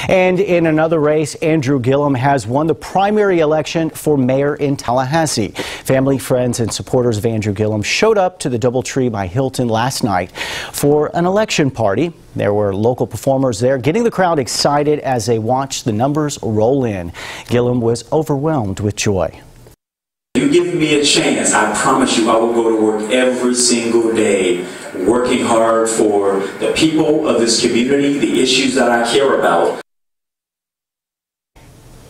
And in another race, Andrew Gillum has won the primary election for mayor in Tallahassee. Family, friends, and supporters of Andrew Gillum showed up to the DoubleTree by Hilton last night for an election party. There were local performers there, getting the crowd excited as they watched the numbers roll in. Gillum was overwhelmed with joy. You give me a chance, I promise you I will go to work every single day, working hard for the people of this community, the issues that I care about.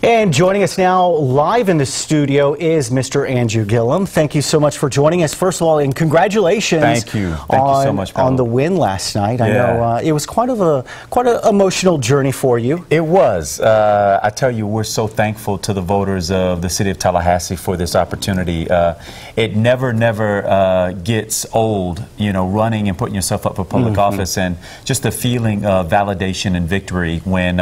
And joining us now live in the studio is Mr. Andrew Gillum. Thank you so much for joining us. First of all, and congratulations. Thank you. Thank you so much, Paul. On the win last night. Yeah. I know it was quite an emotional journey for you. It was. I tell you, we're so thankful to the voters of the city of Tallahassee for this opportunity. It never gets old, you know, running and putting yourself up for public office, and just the feeling of validation and victory when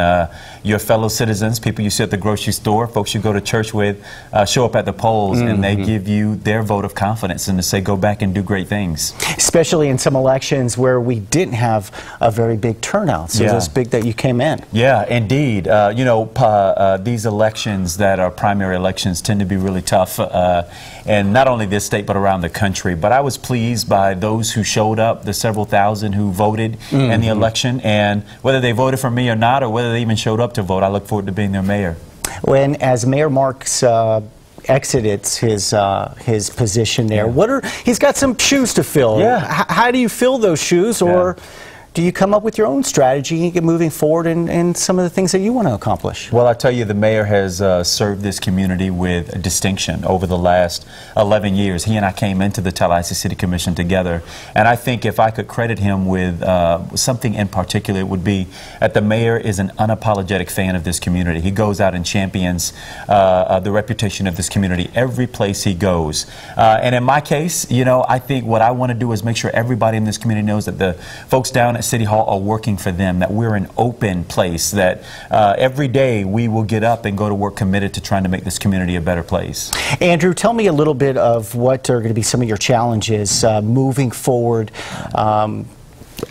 your fellow citizens, people you see at the grocery store, folks you go to church with, show up at the polls and they give you their vote of confidence and to say go back and do great things. Especially in some elections where we didn't have a very big turnout, so it's big that you came in. Yeah, indeed. You know, these elections that are primary elections tend to be really tough, and not only this state but around the country. But I was pleased by those who showed up, the several thousand who voted in the election, and whether they voted for me or not, or whether they even showed up to vote, I look forward to being their mayor. When, as Mayor Marks exited his position there, he's got some shoes to fill. Yeah. How do you fill those shoes, or do you come up with your own strategy moving forward in some of the things that you want to accomplish? Well, I tell you, the mayor has served this community with distinction over the last 11 years. He and I came into the Tallahassee City Commission together, and I think if I could credit him with something in particular, it would be that the mayor is an unapologetic fan of this community. He goes out and champions the reputation of this community every place he goes. And in my case, you know, I think what I want to do is make sure everybody in this community knows that the folks down at City Hall are working for them, that we're an open place, that every day we will get up and go to work committed to trying to make this community a better place. Andrew, tell me a little bit of what are going to be some of your challenges moving forward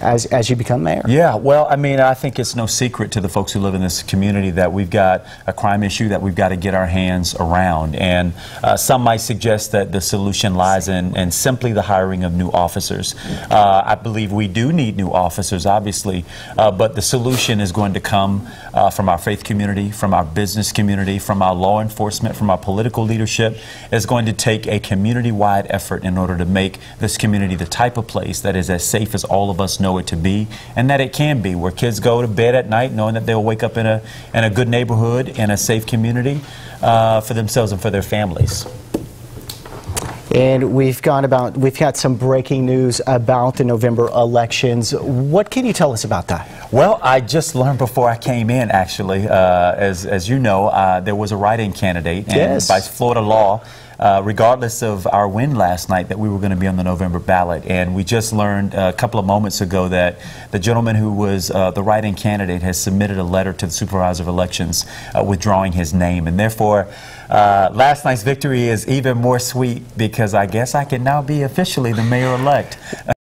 as you become mayor. Yeah, well, I mean, I think it's no secret to the folks who live in this community that we've got a crime issue that we've got to get our hands around. And some might suggest that the solution lies in simply the hiring of new officers. I believe we do need new officers, obviously, but the solution is going to come from our faith community, from our business community, from our law enforcement, from our political leadership. It's going to take a community-wide effort in order to make this community the type of place that is as safe as all of us know it to be, and that it can be, where kids go to bed at night knowing that they'll wake up in a good neighborhood, in a safe community for themselves and for their families. And we've got some breaking news about the November elections. What can you tell us about that? Well, I just learned before I came in, actually, as you know, there was a write-in candidate, and by Florida law, regardless of our win last night, that we were going to be on the November ballot. And we just learned a couple of moments ago that the gentleman who was the write-in candidate has submitted a letter to the supervisor of elections withdrawing his name. And therefore, last night's victory is even more sweet because I guess I can now be officially the mayor-elect.